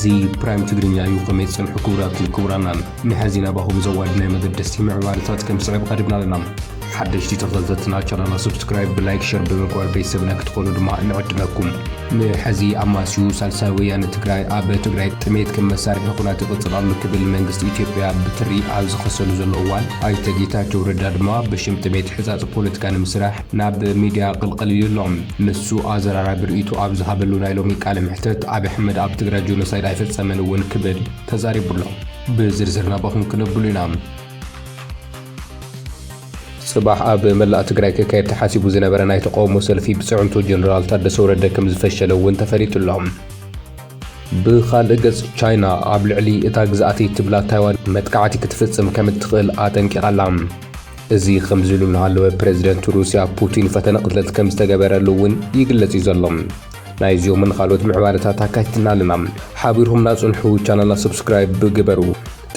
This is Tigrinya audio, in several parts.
زي برايم تقرينيا يوقم يتصنح كورات الكورانا نحزينا باهم زوادنا مقدستي معوارتات كم صعب قربنا لنا حدش دي تفضلتنا شانلنا سبسكرايب بلايك شير بمقوار بيسبنا كتقولوا دماء نعدمكم نحزي أماسيو سالساوي أنا تقراي تميت كم مسارح خلاتي قطلال كبل منغست إثيوبيا بتري عاوز خسلو زل أول أي تجيتاتو رداد ما بشم تميت حزاز بوليتيكان مسرح ناب ميديا قلقليل لهم نسو آزر برئيتو عاوز هابلو نايلومي كالم محتت عبي حمد عب تقرا جونوسايد عيفت سمنوون كبل تزاري بلو بزرزرنا بخون كنبلو نام صباح اب ملأ تግራይ ከካየድ ተሓሲቡ ዝነበረ ናይ ተቃውሞ ሰልፊ ብጽዕንቱ ጀነራል ታደሰ ወረደ ከም ዝፈሸለ እውን ተፈሪቱሎም ብኻልእ ገጽ ቻይና ኣብ ልዕሊ እታ ግዝኣቲ ትብላ ታይዋን መጥቃዕቲ ክትፍጽም ከም እትኽእል ኣጠንቂቓላ እዚ ከም ዝብሉ እናሃለወ ፕሬዚደንት ሩስያ ፑቲን ፈተነ ቅትለት ከም ዝተገበረሉ እውን ይግለጽ እዩ ዘሎ ናይ ዚዮምን ካልኦት ምዕባለታት ኣካይትና ኣለና ሓቢርኩም ናጽንሑ ቻናልና ሰብስክራይብ ብግበሩ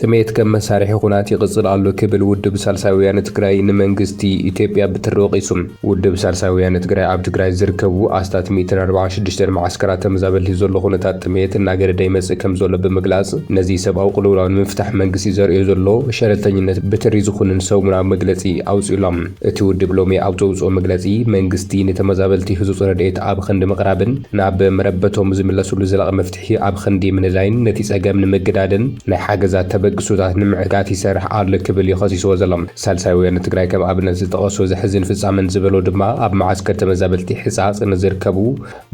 ጥሜት ከም መሳርሒ ኩናት ይቅጽል ኣሎ ክብል ውድብ ሳልሳይ ወያነ ትግራይ ንመንግስቲ ኢትዮጵያ ብትርወቂሱም ውድብ ሳልሳይ ወያነ ትግራይ ኣብ ትግራይ ዝርከቡ ኣስታት 146 ማዓስከራት ተመዛበልቲ ዘሎ ኩነታት ጥሜት እናገረደ ይመጽእ ከም ዘሎ ብምግላጽ ነዚ ሰብኣዊ ቅልውላዊ ንምፍታሕ መንግስቲ ዘርእዮ ዘሎ ሸለልተኝነት ብትሪ ዝኹንን ሰሙናዊ መግለጺ ኣውፂሎም እቲ ውድብ ሎሚ ኣብ ዘውፅኦ መግለጺ መንግስቲ ንተመዛበልቲ ህጹጽ ረድኤት ኣብ ክንዲ ምቕራብን ናብ መረበቶም ዝምለሱሉ ዘላቒ መፍትሒ ኣብ ክንዲ ምንዳይን ነቲ ጸገም ንምግዳድን ናይ ሓገዛት ግሱታት ንምዕጋት ይሰርሕ ኣሎ ክብል ይኸሲስዎ ዘሎም ሳልሳይ ወያነ ትግራይ ከም ኣብነት ዝተቐሶ ዝሕዝን ፍጻመን ዝበሎ ድማ ኣብ ማዓስከር ተመዛበልቲ ሕጻጽ ንዝርከቡ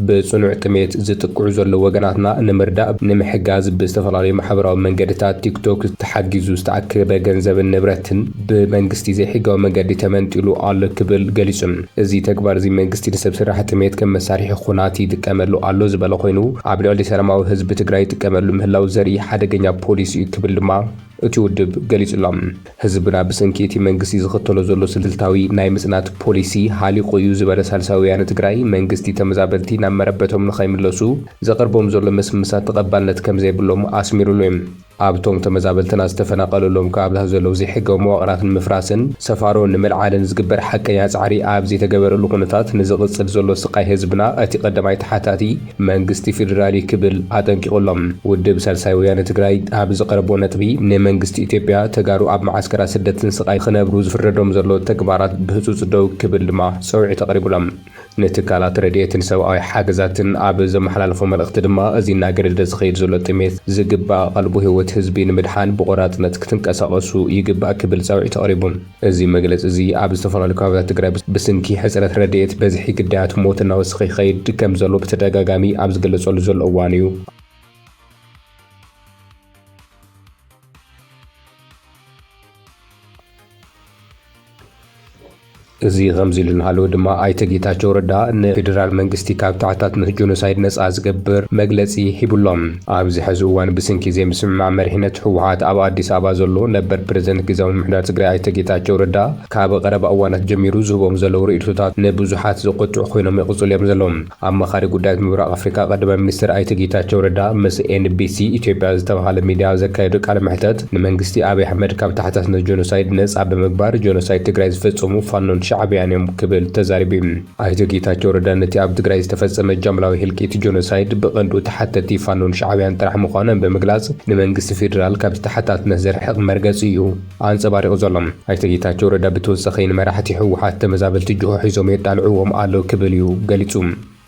ብጽኑዕ ጥሜት ዝጥቅዑ ዘሎ ወገናትና ንምርዳእ ንምሕጋዝ ብዝተፈላለዩ ማሕበራዊ መንገድታት ቲክቶክ ተሓጊዙ ዝተኣከበ ገንዘብን ንብረትን ብመንግስቲ ዘይሕጋዊ መንገዲ ተመንጢሉ ኣሎ ክብል ገሊጹ እዚ ተግባር እዚ መንግስቲ ንሰብ ስራሕ ጥሜት ከም መሳርሒ ኩናት ይጥቀመሉ ኣሎ ዝበለ ኮይኑ ኣብ ልዕሊ ሰላማዊ ህዝቢ ትግራይ ይጥቀመሉ ምህላው ዘርኢ ሓደገኛ ፖሊሲ ክብል ድማ እቲ ውድብ ገሊጹሎም ህዝብና ብሰንኪ እቲ መንግስቲ ዝኽተሎ ዘሎ ስልታዊ ናይ ምጽናት ፖሊሲ ሃሊቑ እዩ ዝበለ ሳልሳይ ወያነ ትግራይ መንግስቲ ተመዛበልቲ ናብ መረበቶም ንኸይምለሱ ዘቕርቦም ዘሎ መስምሳት ተቐባልነት ከም ዘይብሎም ኣስሚሩሉ እዩ ኣብቶም ተመዛበልትና ዝተፈናቀሉሎም ካብታት ዘለዉ ዘይሕጋዊ መዋቕራትን ምፍራስን ሰፋሮ ንምልዓልን ዝግበር ሓቀኛ ጻዕሪ ኣብ ዘይተገበረሉ ኩነታት ንዝቕጽል ዘሎ ስቃይ ህዝብና እቲ ቀዳማይ ተሓታቲ መንግስቲ ፌደራሊ ክብል ኣጠንቂቑሎም ውድብ ሳልሳይ ወያነ ትግራይ ኣብ ዘቕረቦ ነጥቢ ንመንግስቲ ኢትዮጵያ ተጋሩ ኣብ ማዓስከራት ስደትን ስቃይ ክነብሩ ዝፍረዶም ዘሎ ተግባራት ብህጹጽ ደው ክብል ድማ ፀውዒ ተቐሪቡሎም ንትካላት ረድኤትን ሰብኣዊ ሓገዛትን ኣብ ዘመሓላለፎ መልእኽቲ ድማ እዚ እናገረደ ዝኸይድ ዘሎ ጥሜት ዝግባእ ቀልቡ ህይወት ህዝቢ ንምድሓን ብቆራጽነት ክትንቀሳቐሱ ይግባእ ክብል ፀውዒ ተቐሪቡ እዚ መግለፂ እዚ ኣብ ዝተፈላለዩ ከባቢታት ትግራይ ብስንኪ ሕፅረት ረድኤት በዝሒ ግዳያት ሞት እናወስኸ ይኸይድ ከም ዘሎ ብተደጋጋሚ ኣብ ዝገለጸሉ ዘሎ እዋን እዩ እዚ ከምዚ ኢሉ እናሃለወ ድማ ኣይተ ጌታቸው ረዳ ንፌደራል መንግስቲ ካብ ታሕታት ንጆኖሳይድ ነፃ ዝገብር መግለፂ ሂቡሎም ኣብዚ ሕዚ እዋን ብስንኪ ዘይምስምማዕ መሪሕነት ህወሓት ኣብ ኣዲስ ኣበባ ዘሎ ነበር ፕሬዝደንት ጊዜያዊ ምምሕዳር ትግራይ ኣይተ ጌታቸው ረዳ ካብ ቀረባ እዋናት ጀሚሩ ዝህቦም ዘለዉ ርእቶታት ንብዙሓት ዘቆጥዑ ኮይኖም ይቕጽሉ እዮም ዘለዎም ኣብ መኻሪ ጉዳያት ምብራቕ ኣፍሪካ ቀዳማይ ሚኒስትር ኣይተ ጌታቸው ረዳ ምስ ኤንቢሲ ኢትዮጵያ ዝተባሃለ ሚድያ ዘካየዱ ቃለ መሕተት ንመንግስቲ ኣብይ ኣሕመድ ካብ ታሕታት ንጆኖሳይድ ነፃ ብምግባር ጆኖሳይድ ትግራይ ዝፈጸሙ ፋኖን ሻዕብያንም ክብል ተዛሪቡ ኣይተ ጌታቸው ረዳ ነቲ ኣብ ትግራይ ዝተፈጸመ ጃምላዊ ህልቂት ጆኖሳይድ ብቐንዱ ተሓተቲ ፋኖን ሻዕብያን ጥራሕ ምዃኖም ብምግላጽ ንመንግስቲ ፌደራል ካብ ተሓታትነት ዘርሕቕ መርገፂ እዩ ኣንጸባሪቑ ዘሎም ኣይተ ጌታቸው ረዳ ብተወሳኺ ንመራሕቲ ህወሓት ተመዛበልቲ ጅሆ ሒዞም የጣልዕዎም ኣሎ ክብል እዩ ገሊጹ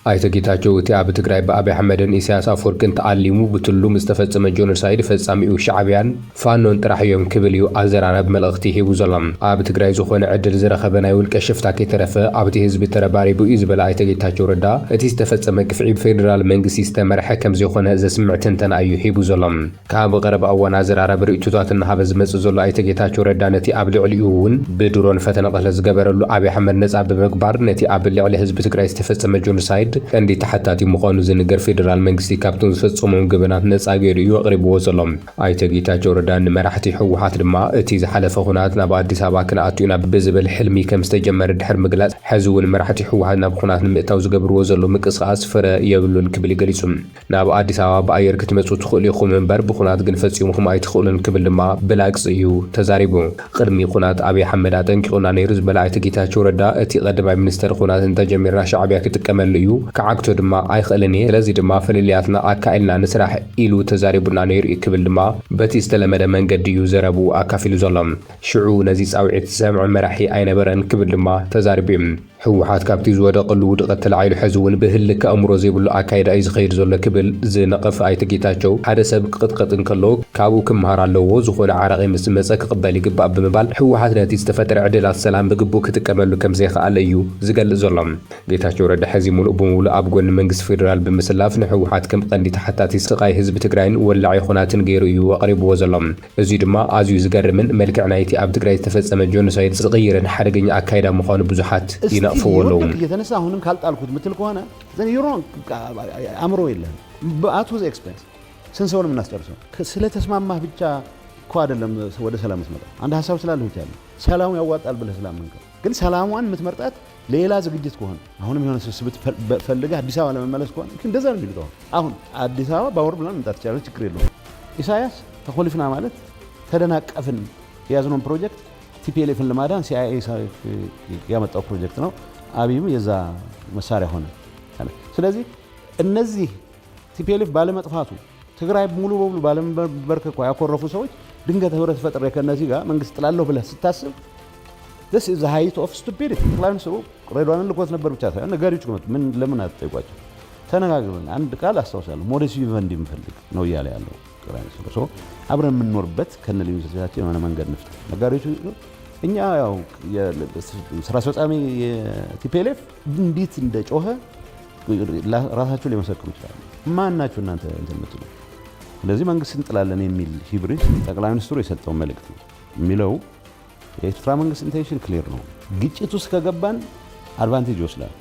ኣይተ ጌታቸው እቲ ኣብ ትግራይ ብኣብይ ኣሕመድን ኢሳያስ ኣፈወርቅን ተኣሊሙ ብትሉም ዝተፈጸመ ጆኖሳይድ ፈጻሚኡ ሻዕብያን ፋኖን ጥራሕ እዮም ክብል እዩ ኣዘራረብ መልእኽቲ ሂቡ ዘሎም ኣብ ትግራይ ዝኾነ ዕድል ዝረኸበ ናይ ውልቀ ሽፍታ ከይተረፈ ኣብቲ ህዝቢ ተረባሪቡ እዩ ዝበለ ኣይተ ጌታቸው ረዳ እቲ ዝተፈጸመ ክፍዒ ብፌደራል መንግስቲ ዝተመርሐ ከም ዘይኮነ ዘስምዕ ትንተና እዩ ሂቡ ዘሎም ካብ ቀረባ እዋን ኣዘራረብ ርእቶታት እናሃበ ዝመጽእ ዘሎ ኣይተ ጌታቸው ረዳ ነቲ ኣብ ልዕሊኡ እውን ብድሮን ፈተነ ቅትለት ዝገበረሉ ኣብይ ኣሕመድ ነፃ ብምግባር ነቲ ኣብ ልዕሊ ህዝቢ ትግራይ ዝተፈጸመ ጆኖሳይድ ቀንዲ ተሓታቲ ምዃኑ ዝንገር ፌደራል መንግስቲ ካብቶም ዝፈጸሞም ግብናት ነፃ ገይሩ እዩ ኣቕሪብዎ ዘሎም ኣይተ ጌታቸው ረዳ ንመራሕቲ ህወሓት ድማ እቲ ዝሓለፈ ኩናት ናብ ኣዲስ ኣበባ ክንኣትዩ ኢና ብዝብል ሕልሚ ከም ዝተጀመረ ድሕር ምግላጽ ሕዚ እውን መራሕቲ ህወሓት ናብ ኩናት ንምእታው ዝገብርዎ ዘሎ ምቅስቓስ ፍረ የብሉን ክብል ገሊጹ ናብ ኣዲስ ኣበባ ብኣየር ክትመጹ ትኽእሉ ኢኹም እምበር ብኩናት ግን ፈጺሙኹም ኣይትኽእሉን ክብል ድማ ብላግፂ እዩ ተዛሪቡ ቅድሚ ኩናት ኣብይ ኣሕመድ ኣጠንቂቑና ነይሩ ዝበለ ኣይተ ጌታቸው ረዳ እቲ ቀዳማይ ሚኒስተር ኩናት እንተጀሚርና ሻዕብያ ክጥቀመሉ እዩ ከዓግቶ ድማ ኣይኽእልን እየ ስለዚ ድማ ፍልልያትና ኣካኢልና ንስራሕ ኢሉ ተዛሪቡና ነይሩ ክብል ድማ በቲ ዝተለመደ መንገዲ እዩ ዘረቡ ኣካፊሉ ዘሎ ሽዑ ነዚ ጻውዒት ሰምዑ መራሒ ኣይነበረን ክብል ድማ ተዛሪቡ ሕወሓት ካብቲ ዝወደቐሉ ውድቐት ተላዒሉ ሕዚ እውን ብህሊ ከእምሮ ዘይብሉ ኣካይዳ እዩ ዝኸይድ ዘሎ ክብል ዝነቐፍ ኣይተ ጌታቸው ሓደ ሰብ ክቕጥቅጥ እንከሎ ካብኡ ክምሃር ኣለዎ ዝኾነ ዓረቒ ምስ መፀ ክቕበል ይግባእ ብምባል ሕወሓት ነቲ ዝተፈጠረ ዕድላት ሰላም ብግቡእ ክጥቀመሉ ከም ዘይከኣለ እዩ ዝገልጽ ዘሎ ጌታቸው ረዳ ሕዚ ሙሉእ ብሙሉእ ኣብ ጎኒ መንግስቲ ፌደራል ብምስላፍ ንሕወሓት ከም ቀንዲ ተሓታቲ ስቃይ ህዝቢ ትግራይን ወላዒ ኩናትን ገይሩ እዩ ኣቕሪብዎ ዘሎ እዚ ድማ ኣዝዩ ዝገርምን መልክዕ ናይቲ ኣብ ትግራይ ዝተፈጸመ ጆኖሳይድ ዝቕይርን ሓደገኛ ኣካይዳ ምዃኑ ብዙሓት ይነቕፍዎ እየተነሳ አሁንም ካልጣልኩት ምትል ከሆነ ዘን ዩሮን አምሮ የለም በአቱ ዘ ኤክስፔንስ ስንሰውን የምናስጨርሰው ስለተስማማህ ብቻ እኮ አይደለም ወደ ሰላም መስመጣ አንድ ሐሳብ ስላለ ብቻ ነው ሰላሙ ያዋጣል ብለህ ስላመንከ ግን ሰላሙን የምትመርጣት ሌላ ዝግጅት ከሆነ አሁንም የሆነ ስብስብ ፈልገህ አዲስ አበባ ለመመለስ ከሆነ እንደዛ ነው የሚልቀው አሁን አዲስ አበባ በአውሮፕላን መምጣት ይችላል ችግር የለውም ኢሳያስ ተኮልፍና ማለት ተደናቀፍን የያዝነውን ፕሮጀክት ቲፒኤልኤፍን ለማዳን ሲአይኤ ያመጣው ፕሮጀክት ነው አብይም የዛ መሳሪያ ሆነ ስለዚህ እነዚህ ቲፒኤልኤፍ ባለመጥፋቱ ትግራይ ሙሉ በሙሉ ባለመበርከኳ ያኮረፉ ሰዎች ድንገት ህብረት ፈጥረ ከነዚህ ጋር መንግስት ጥላለሁ ብለህ ስታስብ this is the height of stupidity ክላን ሰው ሬድዋንን ልኮት ነበር ብቻ ሳይሆን ነጋሪዎች ምን ለምን አትጠይቋቸው ተነጋግረን አንድ ቃል አስተዋውሳለሁ ሞዴስ ቪቨንዲ ምፈልግ ነው እያለ ያለው ሶ አብረን የምንኖርበት ከነልዩ ሰዓታችን የሆነ መንገድ ንፍት ነጋሪዎች እኛ ያው ስራ አስፈጻሚ የቲፒኤልኤፍ እንዴት እንደጮኸ ራሳቸው ሊመሰክሩ ይችላሉ ማን ናችሁ እናንተ እንትምትሉ ስለዚህ መንግስት እንጥላለን የሚል ሂብሪድ ጠቅላይ ሚኒስትሩ የሰጠው መልእክት ነው የሚለው የኤርትራ መንግስት ኢንቴንሽን ክሊር ነው ግጭት ውስጥ ከገባን አድቫንቴጅ ይወስዳል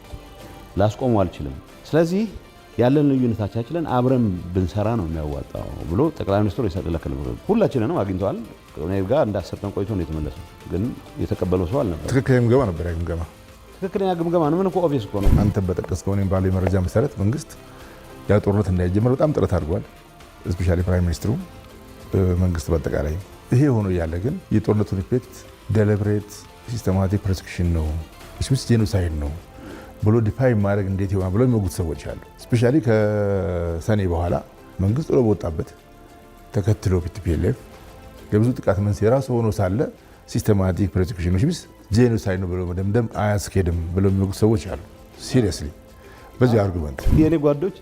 ላስቆመው አልችልም ስለዚህ ያለን ልዩነታችንን አብረን ብንሰራ ነው የሚያዋጣው ብሎ ጠቅላይ ሚኒስትሩ የሰጠለከለ ሁላችንንም አግኝተዋል እኔ ጋር እንደ 10 ቀን ቆይቶ ነው የተመለሰው ግን የተቀበለው ሰው አልነበር ትክክለኛ ግምገማ ነበር ግምገማ ትክክለኛ ግምገማ ነው ምን እኮ ኦብቪየስ እኮ ነው አንተ በጠቀስከው እኔም ባለው መረጃ መሰረት መንግስት ያ ጦርነት እንዳይጀምር በጣም ጥረት አድርጓል ስፔሻሊ ፕራይም ሚኒስትሩ መንግስት በአጠቃላይ ይሄ ሆኖ ያለ ግን የጦርነቱን ኢፌክት ዴሊብሬት ሲስተማቲክ ፕሮሲኪዩሽን ነው እሱስ ጄኖሳይድ ነው ብሎ ዲፋይን ማድረግ እንዴት ይሆናል ብሎ የሚወጉት ሰዎች አሉ ስፔሻሊ ከሰኔ በኋላ መንግስት ጥሎ በወጣበት ተከትሎ ቲፒኤልኤፍ የብዙ ጥቃት መንስኤ የራሱ ሆኖ ሳለ ሲስተማቲክ ፕሮሲኪዩሽን ነው ጄኖሳይድ ነው ብሎ መደምደም አያስኬድም ብሎ የሚወጉት ሰዎች አሉ ሲሪየስሊ በዚህ አርጉመንት የኔ ጓዶች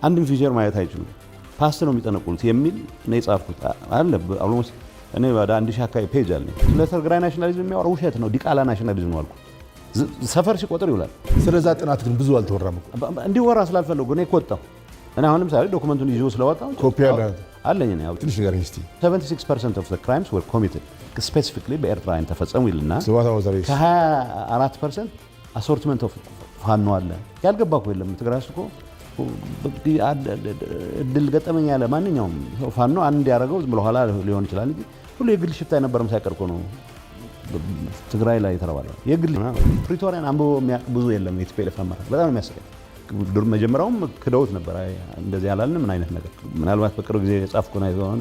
አንድም ፊቸር ማየት አይችሉም ፓስት ነው የሚጠነቁሉት የሚል ነው የጻፍኩት አለ አልሞስ እኔ ወደ 1000 አካባቢ ፔጅ አለ ስለ ትግራይ ናሽናሊዝም የሚያወራው ውሸት ነው ዲቃላ ናሽናሊዝም ነው አልኩ ሰፈር ሲቆጥር ይውላል ስለዛ ጥናት ግን ብዙ አልተወራም እንዲወራ ስላልፈለጉ ነው የቆጣው እና አሁንም ሳይሆን ዶክመንቱን ይዞ ስለወጣው ኮፒ አለኝ ነው ያው ትንሽ ነገር እስቲ 76% of the crimes were committed specifically በኤርትራ ተፈጸሙ ይልና ከ24% assortment of ፋኖ አለ ያልገባ እኮ የለም ትግራይ እኮ ድል ገጠመኝ ያለ ማንኛውም ፋኖ አንድ ያደረገው ዝም ብሎ ኋላ ሊሆን ይችላል እንጂ ሁሉ የግል ሽፍታ የነበረም ሳይቀርቆ ነው ትግራይ ላይ ተረባለው የግል ፕሪቶሪያን አንቦ ብዙ የለም የቲፒኤልኤፍ አመራር በጣም የሚያስቀኝ ድር መጀመሪያውም ክደውት ነበር እንደዚህ ያላልን ምን አይነት ነገር ምናልባት በቅርብ ጊዜ የጻፍኩ ነው የሆነ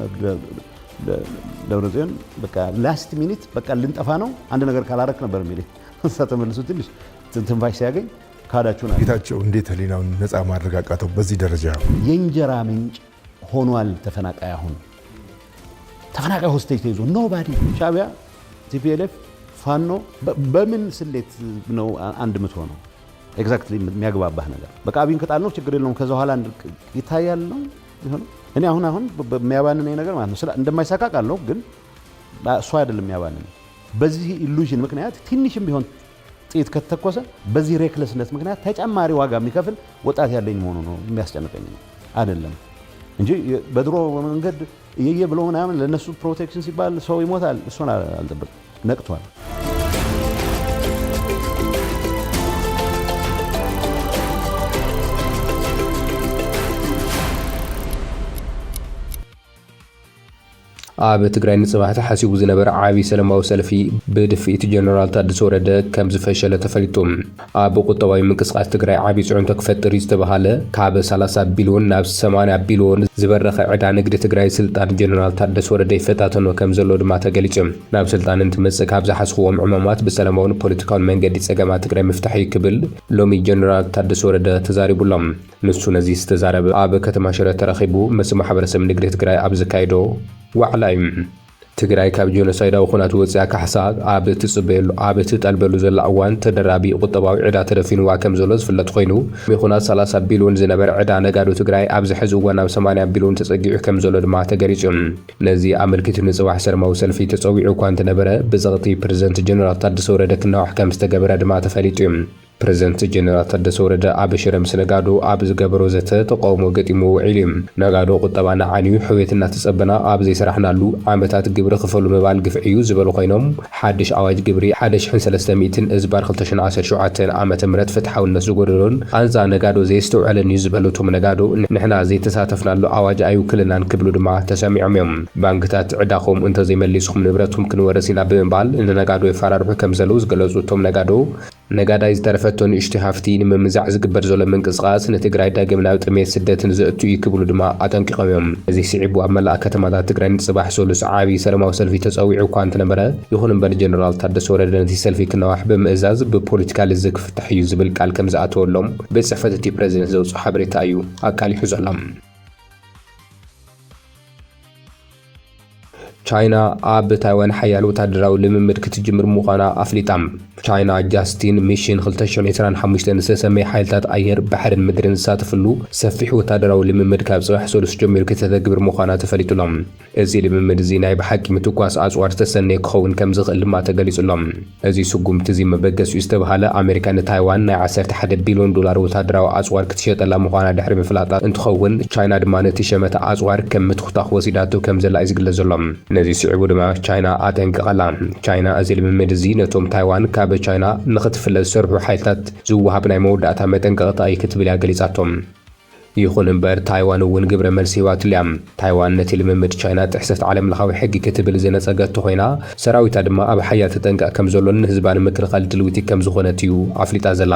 ደብረጽዮን በቃ ላስት ሚኒት በቃ ልንጠፋ ነው አንድ ነገር ካላረክ ነበር የሚል ተመልሶ ትንሽ ትንፋሽ ሲያገኝ ካዳቹና ጌታቸው እንዴት ህሊናውን ነፃ ማድረግ አቃተው በዚህ ደረጃ የእንጀራ ምንጭ ሆኗል ተፈናቃይ ሆስቴጅ ተይዞ ኖባዲ ሻቢያ ቲፒኤልኤፍ ፋኖ በምን ስሌት ነው አንድ ምትሆነው ኤግዛክትሊ የሚያግባባህ ነገር በቃ አብይን ከጣል ነው ችግር የለውም ከዛ በኋላ ይታያል ነው ይሆነ እኔ አሁን በሚያባንነኝ ነገር ማለት ነው እንደማይሳካ ቃለው ግን እሱ አይደለም የሚያባንነኝ በዚህ ኢሉዥን ምክንያት ትንሽም ቢሆን ጥይት ከተተኮሰ በዚህ ሬክለስነት ምክንያት ተጨማሪ ዋጋ የሚከፍል ወጣት ያለኝ መሆኑ ነው የሚያስጨንቀኝ አይደለም እንጂ በድሮ መንገድ ብሎ ምናምን ለነሱ ፕሮቴክሽን ሲባል ሰው ይሞታል እሱን አልጠበቅ ነቅቷል ኣብ ትግራይ ንጽባሕቲ ሓሲቡ ዝነበረ ዓቢ ሰላማዊ ሰልፊ ብድፊት ጀነራል ታደሰ ወረደ ከም ዝፈሸለ ተፈሊጡ። ኣብ ቁጠባዊ ምንቅስቓስ ትግራይ ዓቢ ጽዕንቶ ክፈጥር ዝተባሃለ ካብ 30 ቢልዮን ናብ 80 ቢልዮን ዝበረኸ ዕዳ ንግዲ ትግራይ ስልጣን ጀነራል ታደሰ ወረደ ይፈታተኖ ከም ዘሎ ድማ ተገሊጹ። ናብ ስልጣን እንትመጽእ ካብ ዝሓስኽዎም ዕማማት ብሰላማውን ፖለቲካውን መንገዲ ጸገማት ትግራይ ምፍታሕ እዩ ክብል ሎሚ ጀነራል ታደሰ ወረደ ተዛሪቡሎም። ንሱ ነዚ ዝተዛረበ ኣብ ከተማ ሽረ ተረኺቡ ምስ ማሕበረሰብ ንግዲ ትግራይ ኣብ ዝካየዶ ዋዕላ እዩ። ትግራይ ካብ ጆኖሳይዳዊ ኩናት ወፂኣ ካሕሳ ኣብ እትጠልበሉ ዘላ እዋን ተደራቢ ቁጠባዊ ዕዳ ተደፊንዋ ከም ዘሎ ዝፍለጥ ኮይኑ ብኩናት 30 ቢልዮን ዝነበረ ዕዳ ነጋዶ ትግራይ ኣብዚ ሕዚ እዋን ናብ 80 ቢልዮን ተጸጊዑ ከም ዘሎ ድማ ተገሊጹ። ነዚ ኣመልኪቱ ንጽባሕ ሰላማዊ ሰልፊ ተጸዊዑ እኳ እንተነበረ ብጸቕቲ ፕረዚደንት ጀነራል ታደሰ ወረደ ክነዋሕ ከም ዝተገበረ ድማ ተፈሊጡ እዩ። ፕረዚደንት ጀነራል ታደሰ ወረደ ኣብ ሽረ ምስ ነጋዶ ኣብ ዝገበሮ ዘተ ተቃውሞ ገጢሙ ውዒሉ እዩ። ነጋዶ ቁጠባ ንዓንዩ ሕዌት እናተጸበና ኣብ ዘይሰራሕናሉ ዓመታት ግብሪ ክፈሉ ምባል ግፍዕ እዩ ዝበሉ ኮይኖም ሓድሽ ኣዋጅ ግብሪ 1300 እዝባር 2017 ዓመተ ምህረት ፍትሓውነት ዝጎደሎን ኣንዛ ነጋዶ ዘይስተውዕለን እዩ ዝበሉ እቶም ነጋዶ ንሕና ዘይተሳተፍናሉ ኣዋጅ ኣይውክልናን ክብሉ ድማ ተሰሚዖም እዮም። ባንክታት ዕዳኹም እንተዘይመሊስኩም ንብረቱም ክንወረስ ኢና ብምባል ንነጋዶ ይፈራርሑ ከም ዘለው ዝገለጹ እቶም ነጋዳይ ዝተረፈቶ ንእሽቶ ሃፍቲ ንምምዛዕ ዝግበር ዘሎ ምንቅስቓስ ንትግራይ ዳግም ናብ ጥሜት ስደትን ዘእቱ እዩ ክብሉ ድማ ኣጠንቂቖም እዮም። እዚ ስዒቡ ኣብ መላእ ከተማታት ትግራይ ንጽባሕ ሰሉስ ዓቢ ሰላማዊ ሰልፊ ተጸዊዑ እኳ እንተነበረ ይኹን እምበር ጀነራል ታደሰ ወረደ ነቲ ሰልፊ ክነዋሕ ብምእዛዝ ብፖለቲካ ልዚ ክፍታሕ እዩ ዝብል ቃል ከም ዝኣተወሎም ቤት ጽሕፈት እቲ ፕረዚደንት ዘውፅኦ ሓበሬታ እዩ ኣቃሊሑ ዘሎ። ቻይና ኣብ ታይዋን ሓያል ወታደራዊ ልምምድ ክትጅምር ምዃና ኣፍሊጣ። ቻይና ጃስቲን ሚሽን 2025 ዝተሰመየ ሓይልታት ኣየር ባሕርን ምድርን ዝሳተፍሉ ሰፊሕ ወታደራዊ ልምምድ ካብ ጽባሕ ሰሉስ ጀሚሩ ከተተግብር ምዃና ተፈሊጡሎም። እዚ ልምምድ እዚ ናይ ብሓቂ ምትኳስ ኣጽዋር ዝተሰነየ ክኸውን ከም ዝኽእል ድማ ተገሊጹሎም። እዚ ስጉምቲ እዚ መበገስ እዩ ዝተባሃለ ኣሜሪካ ንታይዋን ናይ 11 ቢልዮን ዶላር ወታደራዊ ኣጽዋር ክትሸጠላ ምዃና ድሕሪ ምፍላጣ እንትኸውን ቻይና ድማ ነቲ ሸመተ ኣጽዋር ከም ምትኩታኽ ወሲዳቱ ከም ዘላ እዩ ዝግለጽ ዘሎ። ነዚ ስዒቡ ድማ ቻይና ኣጠንቂቐላ። ቻይና እዚ ልምምድ እዚ ነቶም ታይዋን ካብ ቻይና ንኽትፍለጥ ዝሰርሑ ሓይልታት ዝወሃብ ናይ መወዳእታ መጠንቀቕታ እዩ ክትብል እያ ገሊጻቶም። ይኹን እምበር ታይዋን እውን ግብረ መልሲ ሂባትልያ። ታይዋን ነቲ ልምምድ ቻይና ጥሕሰት ዓለም ለኻዊ ሕጊ ክትብል ዝነጸገቱ ኮይና ሰራዊታ ድማ ኣብ ሓያል ተጠንቀቕ ከም ዘሎን ህዝባ ንምክልኻል ድልውቲ ከም ዝኾነት እዩ ኣፍሊጣ ዘላ።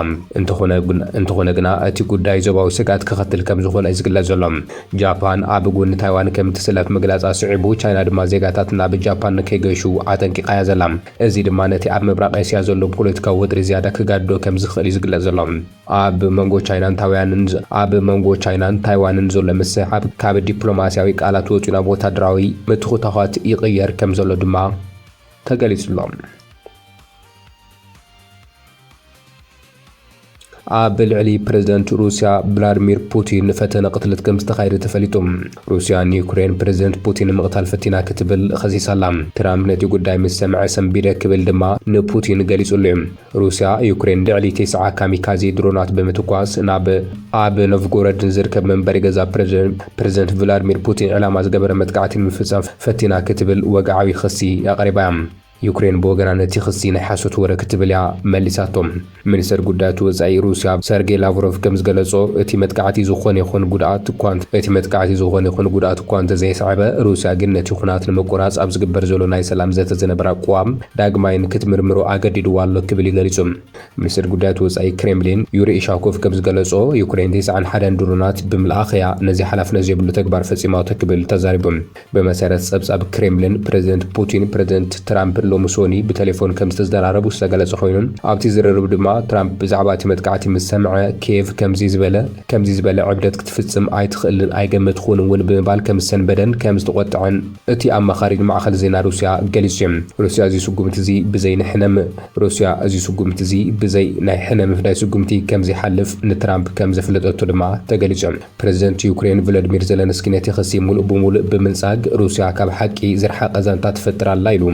እንተኾነ ግና እቲ ጉዳይ ዞባዊ ስጋት ክኸትል ከም ዝኾነ እዩ ዝግለጽ ዘሎ። ጃፓን ኣብ ጎኒ ታይዋን ከም ትስለፍ ምግላጻ ስዒቡ ቻይና ድማ ዜጋታት ናብ ጃፓን ንከይገሹ ኣጠንቂቓ እያ ዘላ። እዚ ድማ ነቲ ኣብ ምብራቕ እስያ ዘሎ ፖለቲካዊ ወጥሪ ዝያዳ ክጋዶ ከም ዝኽእል እዩ ዝግለጽ ዘሎ። ኣብ መንጎ ቻይናን ታይዋንን ዘሎ ምስሓብ ካብ ዲፕሎማስያዊ ቃላት ወፂኡ ናብ ወታደራዊ ምትኩታኻት ይቕየር ከም ዘሎ ድማ ተገሊጹሎም። ኣብ ልዕሊ ፕረዚደንት ሩስያ ቭላድሚር ፑቲን ፈተነ ቅትለት ከም ዝተኻየደ ተፈሊጦም። ሩስያ ንዩክሬን ፕረዚደንት ፑቲን ምቕታል ፈቲና ክትብል ኸሲሳላ። ትራምፕ ነቲ ጉዳይ ምስ ሰምዐ ሰንቢደ ክብል ድማ ንፑቲን ገሊጹሉ እዩ። ሩስያ ዩክሬን ልዕሊ 9 ካሚካዚ ድሮናት ብምትኳስ ኣብ ኖቭጎሮድ ዝርከብ መንበሪ ገዛ ፕረዚደንት ቭላድሚር ፑቲን ዕላማ ዝገበረ መጥቃዕቲ ንምፍጻም ፈቲና ክትብል ወግዓዊ ክሲ ኣቕሪባ እያ። ዩክሬን ብወገና ነቲ ክሲ ናይ ሓሶት ወረ ክትብል እያ መሊሳቶም። ሚኒስተር ጉዳያት ወጻኢ ሩስያ ሰርጌይ ላቭሮቭ ከም ዝገለጾ እቲ መጥቃዕቲ ዝኾነ ይኹን ጉድኣት እኳ እንተዘይሰዕበ ሩስያ ግን ነቲ ኩናት ንምቁራጽ ኣብ ዝግበር ዘሎ ናይ ሰላም ዘተ ዝነበረ ኣቋም ዳግማይን ክትምርምሮ ኣገዲድዋ ኣሎ ክብል ይገሊጹ። ሚኒስተር ጉዳያት ወጻኢ ክሬምሊን ዩሪ ኢሻኮቭ ከም ዝገለጾ ዩክሬን 91 ድሮናት ብምልኣኽያ ነዚ ሓላፍነት ዘይብሉ ተግባር ፈጺማቶ ክብል ተዛሪቡ። ብመሰረት ጸብጻብ ክሬምሊን ፕረዚደንት ፑቲን ፕረዚደንት ትራምፕ ሎሙሶኒ ብቴሌፎን ከም ዝተዘራረቡ ዝተገለጸ ኮይኑ ኣብቲ ዝርርብ ድማ ትራምፕ ብዛዕባ እቲ መጥቃዕቲ ምስ ሰምዐ ኪየቭ ከምዚ ዝበለ ዕብደት ክትፍጽም ኣይትኽእልን ኣይገመትኩን እውን ብምባል ከም ዝሰንበደን ከም ዝተቆጥዐን እቲ ኣማኻሪ ማዕኸል ዜና ሩስያ ገሊጹ እዩ። ሩስያ እዚ ስጉምቲ እዚ ብዘይ ናይ ሕነ ምፍዳይ ስጉምቲ ከም ዘይሓልፍ ንትራምፕ ከም ዘፍለጠቶ ድማ ተገሊጹ። ፕረዚደንት ዩክሬን ቮሎዲሚር ዘለንስኪ ነቲ ክሲ ሙሉእ ብሙሉእ ብምንጻግ ሩስያ ካብ ሓቂ ዝርሓቐ ዛንታ ትፈጥር ኣላ ኢሉ።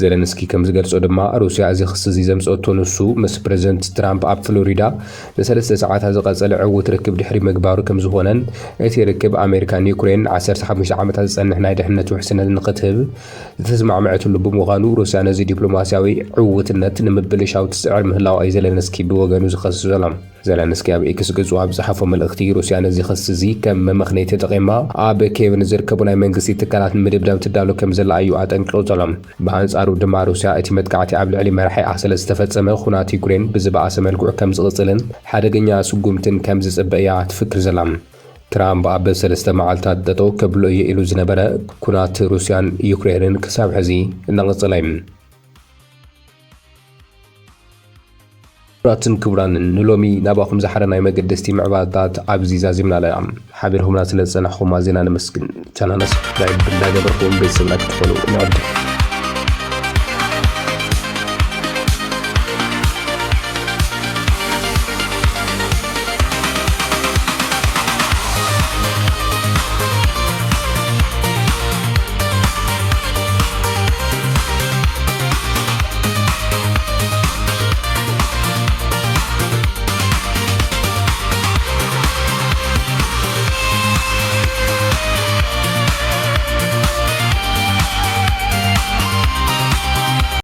ዘለንስኪ ከም ዝገልጾ ድማ ሩስያ እዚ ክሲ እዚ ዘምጽአቶ ንሱ ምስ ፕረዚደንት ትራምፕ ኣብ ፍሎሪዳ ን3 ሰዓታት ዝቐጸለ ዕዉት ርክብ ድሕሪ ምግባሩ ከም ዝኾነን እቲ ርክብ ኣሜሪካን ዩክሬን 15 ዓመታት ዝጸንሕ ናይ ድሕነት ውሕስነት ንኽትህብ ዝተስማዕምዐትሉ ብምዃኑ ሩስያ ነዚ ዲፕሎማስያዊ ዕውትነት ንምብልሻው ትጽዕር ምህላዋ እዩ ዘለንስኪ ብወገኑ ዝኸስስ ዘሎ። ዘለንስኪ ኣብ ኤክስ ገጹ ኣብ ዝሓፈ መልእኽቲ ሩስያ ነዚ ክስ እዚ ከም መመኽነይ ተጠቒማ ኣብ ኬቭ ንዝርከቡ ናይ መንግስቲ ትካላት ምድብዳብ ትዳሎ ከም ዘላ እዩ ኣጠንቂቑ ዘሎ። ብኣንጻሩ ድማ ሩስያ እቲ መጥቃዕቲ ኣብ ልዕሊ መራሒ ስለ ዝተፈጸመ ኩናት ዩክሬን ብዝበኣሰ መልክዑ ከም ዝቕጽልን ሓደገኛ ስጉምትን ከም ዝጽበ እያ ትፍክር ዘላ። ትራምፕ ኣብ ሰለስተ መዓልታት ጠጠው ከብሎ እየ ኢሉ ዝነበረ ኩናት ሩስያን ዩክሬንን ክሳብ ሕዚ እናቐጸለ እዩ። ክቡራትን ክቡራንን ንሎሚ ናባኹም ዝሓረ ናይ መገደስቲ ምዕባለታት ኣብዚ ዛዚምና ኣለና። ሓቢርኩምና ስለ ዝጸናሕኹም ኣዝና ነመስግን። ቻናልና ሰብስክራይብ እንዳገበርኩም ቤተሰብና ክትኮኑ ንዕድም።